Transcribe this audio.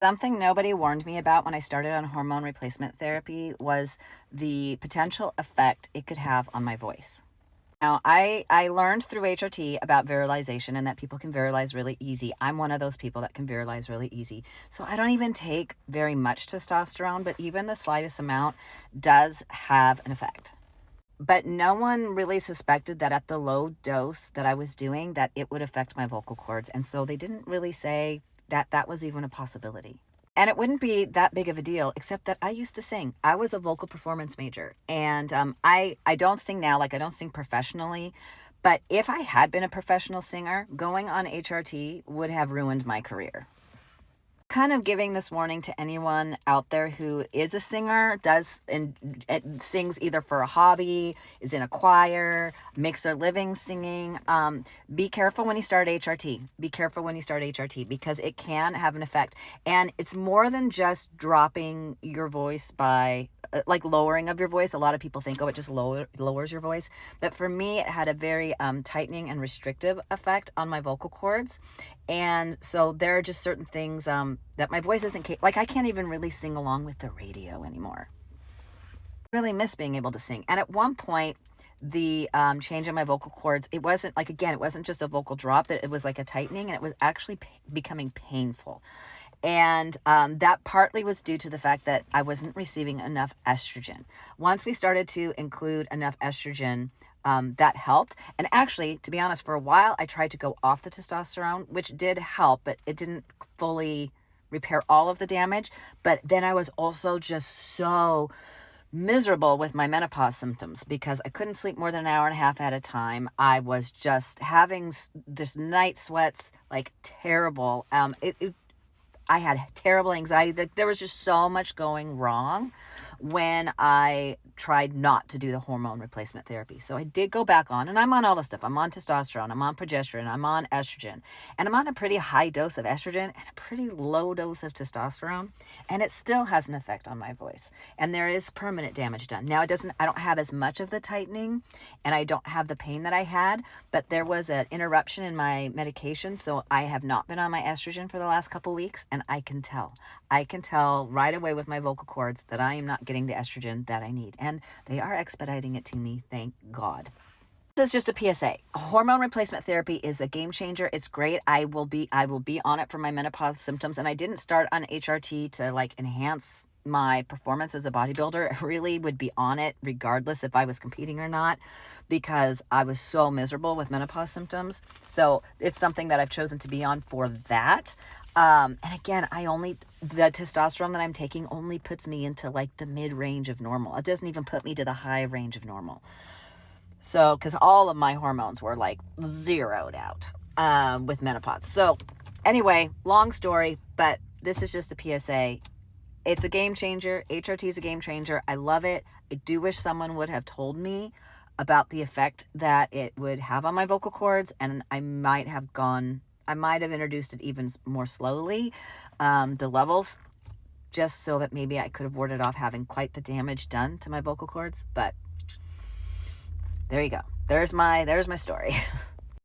Something nobody warned me about when I started on hormone replacement therapy was the potential effect it could have on my voice. Now, I learned through HRT about virilization and that people can virilize really easy. I'm one of those people that can virilize really easy. So I don't even take very much testosterone, but even the slightest amount does have an effect. But no one really suspected that at the low dose that I was doing that it would affect my vocal cords. And so they didn't really say that that was even a possibility. And it wouldn't be that big of a deal, except that I used to sing. I was a vocal performance major, and I don't sing now, like I don't sing professionally. But if I had been a professional singer, going on HRT would have ruined my career. Kind of giving this warning to anyone out there who is a singer, does and sings either for a hobby, is in a choir, makes their living singing. Be careful when you start HRT. Be careful when you start HRT because it can have an effect. And it's more than just dropping your voice by like lowering of your voice. A lot of people think, oh, it just lowers your voice. But for me, it had a very tightening and restrictive effect on my vocal cords. And so there are just certain things that my voice isn't like I can't even really sing along with the radio anymore. I really miss being able to sing. And at one point, the change in my vocal cords, it wasn't like, again, it wasn't just a vocal drop, it was like a tightening, and it was actually becoming painful. And that partly was due to the fact that I wasn't receiving enough estrogen. Once we started to include enough estrogen, that helped. And actually, to be honest, for a while, I tried to go off the testosterone, which did help, but it didn't fully repair all of the damage. But then I was also just so miserable with my menopause symptoms because I couldn't sleep more than an hour and a half at a time. I was just having this night sweats, like terrible. I had terrible anxiety. There was just so much going wrong when I tried not to do the hormone replacement therapy. So I did go back on, and I'm on all the stuff. I'm on testosterone, I'm on progesterone, I'm on estrogen, and I'm on a pretty high dose of estrogen and a pretty low dose of testosterone, and it still has an effect on my voice. And there is permanent damage done. Now I don't have as much of the tightening, and I don't have the pain that I had, but there was an interruption in my medication, so I have not been on my estrogen for the last couple weeks, and I can tell. I can tell right away with my vocal cords that I am not getting the estrogen that I need. And they are expediting it to me, thank God. This is just a PSA. Hormone replacement therapy is a game changer. It's great. I will be on it for my menopause symptoms. And I didn't start on HRT to like enhance my performance as a bodybuilder. I really would be on it regardless if I was competing or not, because I was so miserable with menopause symptoms. So it's something that I've chosen to be on for that. And again, the testosterone that I'm taking only puts me into like the mid range of normal. It doesn't even put me to the high range of normal. So, because all of my hormones were like zeroed out with menopause. So anyway, long story, but this is just a PSA. It's a game changer. HRT is a game changer. I love it. I do wish someone would have told me about the effect that it would have on my vocal cords, and I might have introduced it even more slowly, the levels, just so that maybe I could have warded off having quite the damage done to my vocal cords. But there you go. There's my story.